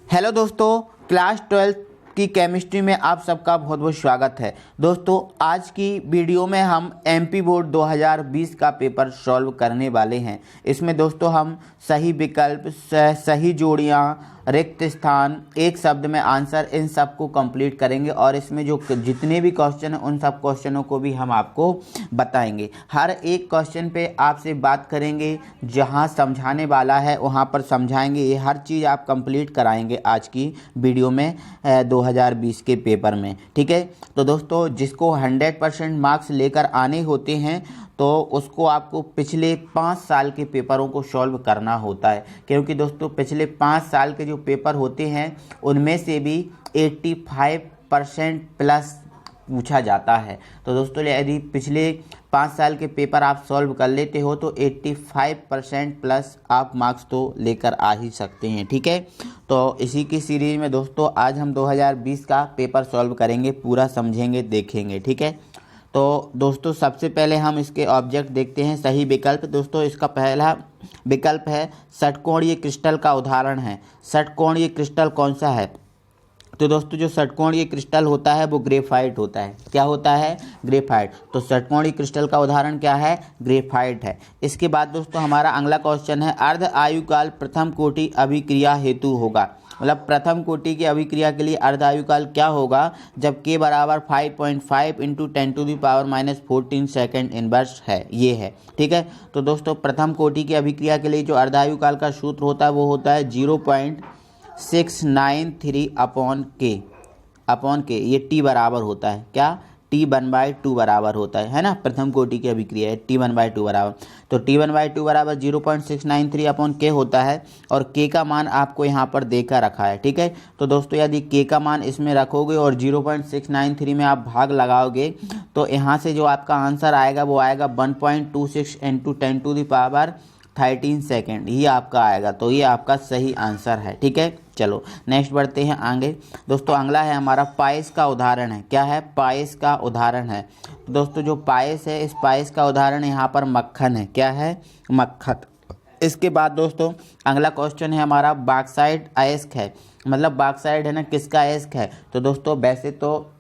Hello दोस्तों, class 12 की chemistry में आप सबका बहुत बहुत स्वागत है। दोस्तों, आज की वीडियो में हम एमपी बोर्ड 2020 का पेपर सॉल्व करने वाले हैं। इसमें दोस्तों हम सही विकल्प, सही जोड़ियाँ, रिक्त स्थान, एक शब्द में आंसर, इन सब को कंप्लीट करेंगे और इसमें जो जितने भी क्वेश्चन हैं उन सब क्वेश्चनों को भी हम आपको बताएंगे। हर एक क्वेश्चन पे आपसे बात करेंगे, जहां समझाने वाला है वहां पर समझाएंगे। ये हर चीज़ आप कंप्लीट कराएंगे आज की वीडियो में 2020 के पेपर में। ठीक है, तो दोस्तों जिसको 100% मार्क्स लेकर आने होते हैं तो उसको आपको पिछले 5 साल के पेपरों को सॉल्व करना होता है, क्योंकि दोस्तों पिछले 5 साल के जो पेपर होते हैं उनमें से भी 85% प्लस पूछा जाता है। तो दोस्तों यदि पिछले 5 साल के पेपर आप सॉल्व कर लेते हो तो 85% प्लस आप मार्क्स तो लेकर आ ही सकते हैं। ठीक है, तो इसी की सीरीज में दोस्तों आज हम 2020 का पेपर सॉल्व करेंगे, पूरा समझेंगे, देखेंगे। ठीक है, तो दोस्तों सबसे पहले हम इसके ऑब्जेक्ट देखते हैं। सही विकल्प, दोस्तों इसका पहला विकल्प है षटकोणीय क्रिस्टल का उदाहरण है। षटकोणीय क्रिस्टल कौन सा है? तो दोस्तों जो षटकोणीय क्रिस्टल होता है वो ग्रेफाइट होता है। क्या होता है? ग्रेफाइट। तो षटकोणीय क्रिस्टल का उदाहरण क्या है? ग्रेफाइट है। इसके बाद दोस्तों हमारा अगला क्वेश्चन है अर्ध आयुकाल प्रथम कोटि अभिक्रिया हेतु होगा। मतलब प्रथम कोटि की अभिक्रिया के लिए अर्ध आयुकाल क्या होगा जब k बराबर 5.5 इंटू 10⁻⁻14 सेकेंड इनवर्स है। ये है। ठीक है, तो दोस्तों प्रथम कोटि की अभिक्रिया के लिए जो अर्ध आयुकाल का सूत्र होता है वो होता है 0.693 अपॉन के। ये t बराबर होता है क्या? T1/2 बराबर होता है ना। प्रथम कोटि की अभिक्रिया है T1/2 बराबर, तो T1/2 बराबर 0.693 अपॉन के होता है और k का मान आपको यहाँ पर देकर रखा है। ठीक है, तो दोस्तों यदि k का मान इसमें रखोगे और 0.693 में आप भाग लगाओगे तो यहाँ से जो आपका आंसर आएगा वो आएगा 1.26 इंटू 10⁻13 सेकेंड, ही आपका आएगा। तो ये आपका सही आंसर है। ठीक है, चलो नेक्स्ट बढ़ते हैं आगे। दोस्तों अगला है हमारा पायस का उदाहरण है। क्या है? पायस का उदाहरण है। तो दोस्तों जो पायस है, इस पायस का उदाहरण यहाँ पर मक्खन है। क्या है? मक्खन। इसके बाद दोस्तों अगला क्वेश्चन है हमारा बॉक्साइट अयस्क है। मतलब बॉक्साइट है ना, किसका अयस्क है? तो दोस्तों वैसे तो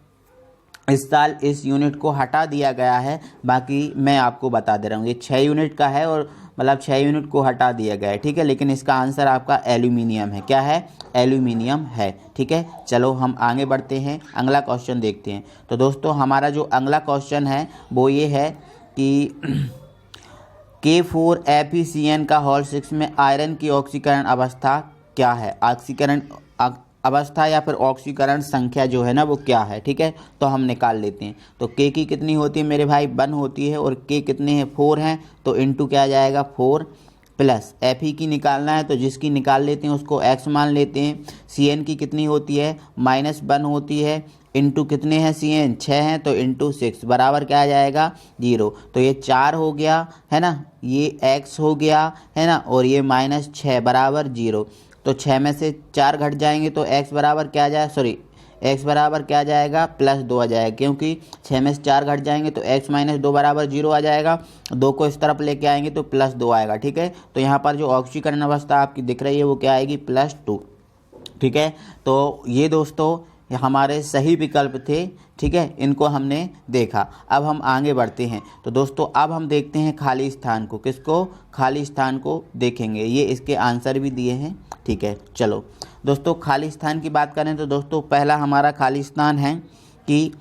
इस साल इस यूनिट को हटा दिया गया है, बाकी मैं आपको बता दे रहा हूँ। ये 6 यूनिट का है और मतलब 6 यूनिट को हटा दिया गया है। ठीक है, लेकिन इसका आंसर आपका एल्यूमिनियम है। क्या है? एल्यूमिनियम है। ठीक है, चलो हम आगे बढ़ते हैं, अगला क्वेश्चन देखते हैं। तो दोस्तों हमारा जो अगला क्वेश्चन है वो ये है कि K4FeCN का होल 6 में आयरन की ऑक्सीकरण अवस्था क्या है? ऑक्सीकरण अवस्था या फिर ऑक्सीकरण संख्या जो है ना वो क्या है? ठीक है, तो हम निकाल लेते हैं। तो K की कितनी होती है मेरे भाई? 1 होती है और K कितने हैं? 4 हैं, तो इनटू क्या आ जाएगा? 4 प्लस Fe की निकालना है तो जिसकी निकाल लेते हैं उसको x मान लेते हैं। Cn की कितनी होती है? -1 होती है, इंटू कितने हैं Cn? 6 हैं, तो इंटू 6 बराबर क्या आ जाएगा? 0। तो ये 4 हो गया है ना, ये x हो गया है ना, और ये -6 बराबर 0। तो 6 में से 4 घट जाएंगे तो x बराबर क्या आ जाएगा? x बराबर क्या आ जाएगा? +2 आ जाएगा, क्योंकि 6 में से 4 घट जाएंगे तो x - 2 बराबर 0 आ जाएगा। 2 को इस तरफ लेके आएंगे तो +2 आएगा। ठीक है, तो यहाँ पर जो ऑक्सीकरण अवस्था आपकी दिख रही है वो क्या आएगी? +2। ठीक है, तो ये दोस्तों हमारे सही विकल्प थे। ठीक है, इनको हमने देखा। अब हम आगे बढ़ते हैं। तो दोस्तों अब हम देखते हैं खाली स्थान को। किसको? खाली स्थान को देखेंगे। ये इसके आंसर भी दिए हैं। ठीक है, चलो दोस्तों खाली स्थान की बात करें तो दोस्तों पहला हमारा खाली स्थान है कि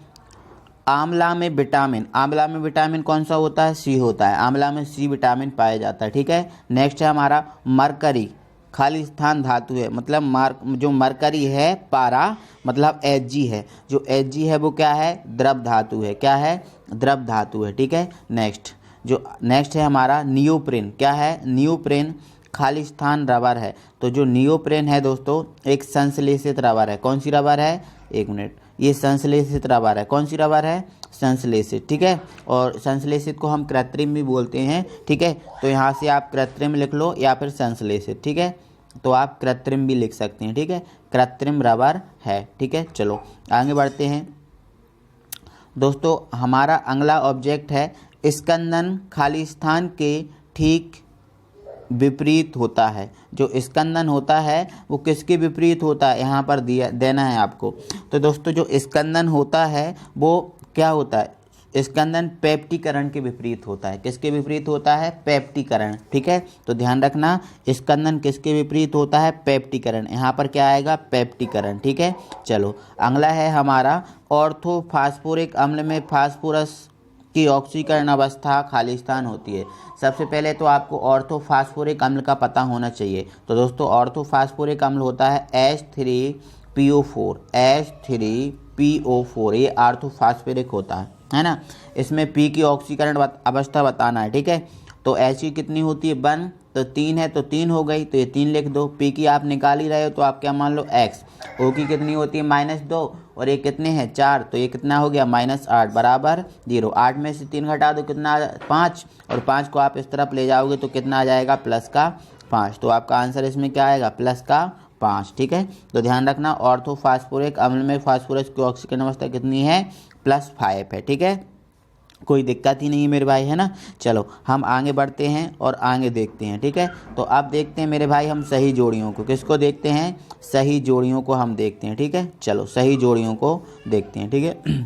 आंवला में विटामिन। आंवला में विटामिन कौन सा होता है? सी होता है। आंवला में सी विटामिन पाया जाता है। ठीक है, नेक्स्ट है हमारा मरकरी। खाली स्थान धातु है, मतलब जो मरकरी है पारा मतलब Hg है। जो Hg है वो क्या है? द्रव धातु है। क्या है? द्रव धातु है। ठीक है, नेक्स्ट है हमारा नियोप्रिन। क्या है? नियोप्रिन खाली स्थान रबर है। तो जो नियोप्रिन है दोस्तों एक संश्लेषित रबर है। कौन सी रबर है? एक मिनट, ये संश्लेषित रबर है। कौन सी रबर है? संश्लेषित। ठीक है, और संश्लेषित को हम कृत्रिम भी बोलते हैं। ठीक है, तो यहाँ से आप कृत्रिम लिख लो या फिर संश्लेषित। ठीक है, तो आप कृत्रिम भी लिख सकते हैं। ठीक है, कृत्रिम रबर है। ठीक है, चलो आगे बढ़ते हैं। दोस्तों हमारा अगला ऑब्जेक्ट है स्कंदन। खाली स्थान के ठीक विपरीत होता है। जो स्कंदन होता है वो किसके विपरीत होता है, यहाँ पर दिया देना है आपको। तो दोस्तों जो स्कंदन होता है वो क्या होता है, स्कंदन पेप्टीकरण के विपरीत होता है। किसके विपरीत होता है, पेप्टीकरण। ठीक है, तो ध्यान रखना स्कंदन किसके विपरीत होता है, पेप्टीकरण। यहाँ पर क्या आएगा, पेप्टीकरण। ठीक है, चलो अगला है हमारा ऑर्थोफॉस्फोरिक अम्ल में फास्फोरस की ऑक्सीकरण अवस्था खाली स्थान होती है। सबसे पहले तो आपको ऑर्थोफॉस्फोरिक अम्ल का पता होना चाहिए। तो दोस्तों ऑर्थोफॉस्फोरिक अम्ल होता है H3PO4, H3PO4, ये ऑर्थोफॉस्फोरिक होता है ना। इसमें P की ऑक्सीकरण अवस्था बताना है। ठीक है, तो H की कितनी होती है 1, तो 3 है तो 3 हो गई, तो ये 3 लिख दो। P की आप निकाल ही रहे हो तो आप क्या मान लो X। O की कितनी होती है -2 और ये कितने हैं 4, तो ये कितना हो गया -8 बराबर 0। 8 में से 3 घटा दो कितना 5, और 5 को आप इस तरफ ले जाओगे तो कितना आ जाएगा +5। तो आपका आंसर इसमें क्या आएगा +5। ठीक है, तो ध्यान रखना ऑर्थोफॉस्फोरिक अम्ल में फास्फोरस की ऑक्सीकरण अवस्था कितनी है +5 है। ठीक है, कोई दिक्कत ही नहीं है मेरे भाई, है ना। चलो हम आगे बढ़ते हैं और आगे देखते हैं। ठीक है, तो अब देखते हैं मेरे भाई हम सही जोड़ियों को, किसको देखते हैं, सही जोड़ियों को हम देखते हैं। ठीक है, चलो सही जोड़ियों को देखते हैं। ठीक है,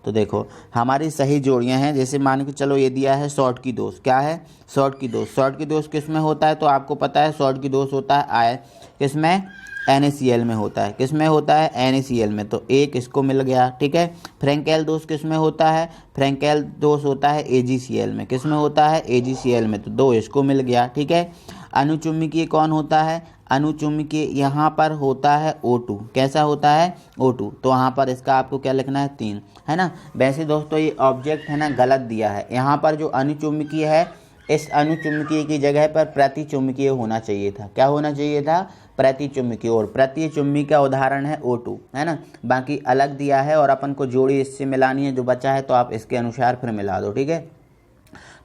तो देखो हमारी सही जोड़ियां हैं, जैसे मान के चलो ये दिया है शॉर्ट की दोष। क्या है, शॉर्ट की दोष। शॉर्ट की दोष किस में होता है, तो आपको पता है शॉर्ट की दोष होता है किसमें, NaCl में होता है। किस में होता है, NaCl में, तो एक इसको मिल गया। ठीक है, फ्रैंकेल दोष किस में होता है, फ्रैंकेल दोष होता है AgCl में। किस में होता है, AgCl में, तो 2 इसको मिल गया। ठीक है, अनुचुम्बकीय कौन होता है, अनुचुम्बकीय यहाँ पर होता है O2। कैसा होता है, O2, तो यहाँ पर इसका आपको क्या लिखना है 3, है ना। वैसे दोस्तों ये ऑब्जेक्ट है ना गलत दिया है, यहाँ पर जो अनुचुम्बकीय है इस अनुचुम्बकीय की जगह पर प्रतिचुम्बकीय होना चाहिए था। क्या होना चाहिए था, प्रतिचुम्बकीय, और प्रतिचुम्बी का उदाहरण है O2, है ना। बाकी अलग दिया है और अपन को जोड़ी इससे मिलानी है, जो बचा है तो आप इसके अनुसार फिर मिला दो। ठीक है,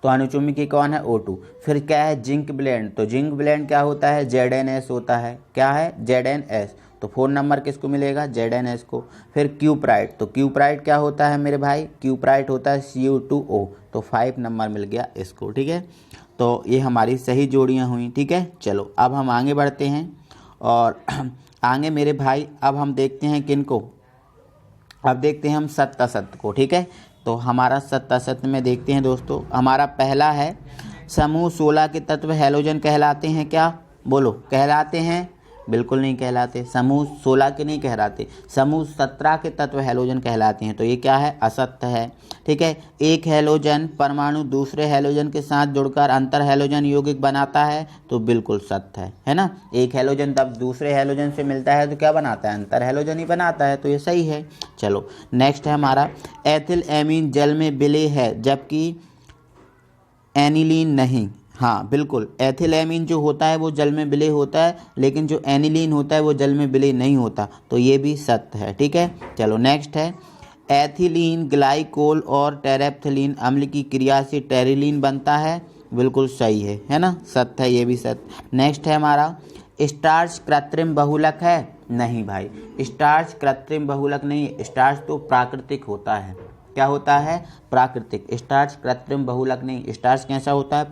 तो अनुचुम्बकीय कौन है, O2। फिर क्या है, जिंक ब्लेंड। तो जिंक ब्लेंड क्या होता है, ZnS होता है। क्या है, ZnS, तो 4 नंबर किसको मिलेगा, ZnS को। फिर क्यूप्राइट, तो क्यूप्राइट क्या होता है मेरे भाई, क्यूप्राइट होता है Cu2O, तो 5 नंबर मिल गया इसको। ठीक है, तो ये हमारी सही जोड़ियाँ हुई। ठीक है, चलो अब हम आगे बढ़ते हैं और आगे मेरे भाई अब हम देखते हैं किनको, अब देखते हैं हम सत्य असत्य को। ठीक है, तो हमारा सत्य असत्य में देखते हैं दोस्तों। हमारा पहला है समूह 16 के तत्व हैलोजन कहलाते हैं क्या, बोलो कहलाते हैं, बिल्कुल नहीं कहलाते। समूह 16 के नहीं कहलाते, समूह 17 के तत्व हैलोजन कहलाते हैं, तो ये क्या है, असत्य है। ठीक है, एक हैलोजन परमाणु दूसरे हैलोजन के साथ जुड़कर अंतर हैलोजन यौगिक बनाता है, तो बिल्कुल सत्य है ना। एक हैलोजन तब दूसरे हैलोजन से मिलता है तो क्या बनाता है, अंतर हैलोजन ही बनाता है, तो ये सही है। चलो नेक्स्ट है हमारा एथिल एमीन जल में विलेय है जबकि एनिलीन नहीं। हाँ बिल्कुल, एथिलेमीन जो होता है वो जल में विलय होता है, लेकिन जो एनिलीन होता है वो जल में विलय नहीं होता, तो ये भी सत्य है। ठीक है, चलो नेक्स्ट है एथिलीन ग्लाइकोल और टेरेप्थिलीन अम्ल की क्रिया से टेरिलीन बनता है, बिल्कुल सही है ना, सत्य है, ये भी सत्य। नेक्स्ट है हमारा स्टार्च कृत्रिम बहुलक है, नहीं भाई स्टार्च कृत्रिम बहुलक नहीं, स्टार्च तो प्राकृतिक होता है। क्या होता है, प्राकृतिक। स्टार्च कृत्रिम बहुलक नहीं, स्टार्च कैसा होता है,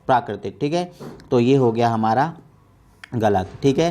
प्राकृतिक। ठीक है, तो ये हो गया हमारा गलत। ठीक है,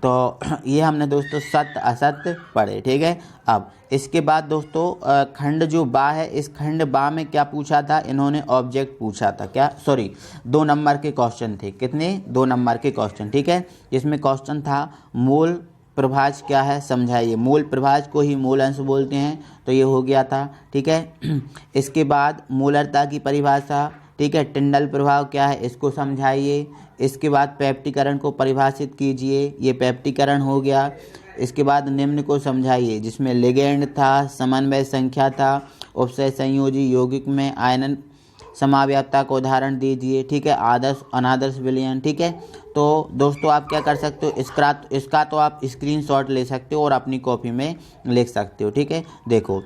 तो ये हमने दोस्तों सत्य असत्य पढ़े। ठीक है, अब इसके बाद दोस्तों खंड जो बा है, इस खंड बा में क्या पूछा था इन्होंने, ऑब्जेक्ट पूछा था। क्या, सॉरी 2 नंबर के क्वेश्चन थे, कितने, 2 नंबर के क्वेश्चन। ठीक है, इसमें क्वेश्चन था मूल प्रभाज क्या है समझाइए, मूल प्रभाज को ही मूल अंश बोलते हैं, तो ये हो गया था। ठीक है, इसके बाद मूलरता की परिभाषा। ठीक है, टिंडल प्रभाव क्या है इसको समझाइए। इसके बाद पेप्टीकरण को परिभाषित कीजिए, ये पेप्टीकरण हो गया। इसके बाद निम्न को समझाइए, जिसमें लिगेंड था, समन्वय संख्या था, उपसय संयोजी यौगिक में आयनन समाव्याप्तता को उदाहरण दीजिए। ठीक है, आदर्श अनादर्श विलयन। ठीक है, तो दोस्तों आप क्या कर सकते हो, इसका तो आप स्क्रीनशॉट ले सकते हो और अपनी कॉपी में लिख सकते हो। ठीक है, देखो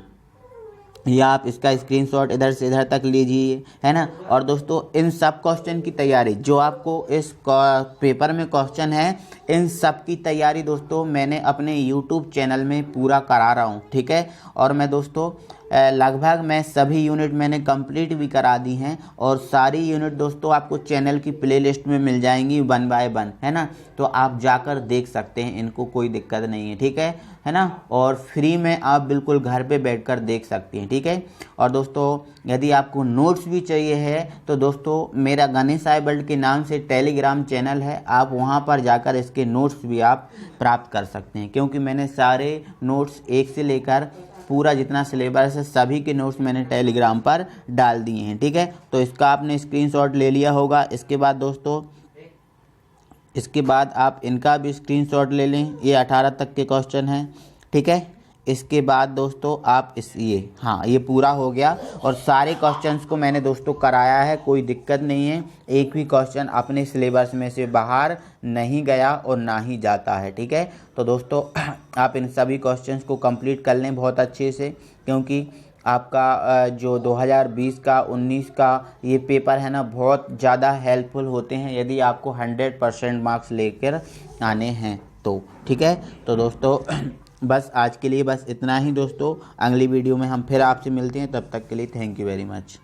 या आप इसका स्क्रीनशॉट इधर से इधर तक लीजिए, है ना। और दोस्तों इन सब क्वेश्चन की तैयारी जो आपको इस पेपर में क्वेश्चन है, इन सब की तैयारी दोस्तों मैंने अपने YouTube चैनल में पूरा करा रहा हूँ। ठीक है, और मैं दोस्तों लगभग मैं सभी यूनिट मैंने कंप्लीट भी करा दी हैं और सारी यूनिट दोस्तों आपको चैनल की प्लेलिस्ट में मिल जाएंगी 1 बाय 1, है ना। तो आप जाकर देख सकते हैं, इनको कोई दिक्कत नहीं है, ठीक है ना। और फ्री में आप बिल्कुल घर पे बैठकर देख सकते हैं, ठीक है। और दोस्तों यदि आपको नोट्स भी चाहिए है तो दोस्तों मेरा गणेश आई वर्ल्ड के नाम से टेलीग्राम चैनल है, आप वहाँ पर जाकर इसके नोट्स भी आप प्राप्त कर सकते हैं, क्योंकि मैंने सारे नोट्स 1 से लेकर पूरा जितना सिलेबस है सभी के नोट्स मैंने टेलीग्राम पर डाल दिए हैं, ठीक है। तो इसका आपने स्क्रीनशॉट ले लिया होगा। इसके बाद दोस्तों इसके बाद आप इनका भी स्क्रीनशॉट ले लें, ये 18 तक के क्वेश्चन हैं, ठीक है। इसके बाद दोस्तों आप ये पूरा हो गया और सारे क्वेश्चंस को मैंने दोस्तों कराया है, कोई दिक्कत नहीं है। एक भी क्वेश्चन अपने सिलेबस में से बाहर नहीं गया और ना ही जाता है, ठीक है। तो दोस्तों आप इन सभी क्वेश्चंस को कंप्लीट कर लें बहुत अच्छे से, क्योंकि आपका जो 2020 का 19 का ये पेपर है ना, बहुत ज़्यादा हेल्पफुल होते हैं यदि आपको 100% मार्क्स लेकर आने हैं तो, ठीक है। तो दोस्तों बस आज के लिए बस इतना ही दोस्तों। अगली वीडियो में हम फिर आपसे मिलते हैं, तब तक के लिए थैंक यू वेरी मच।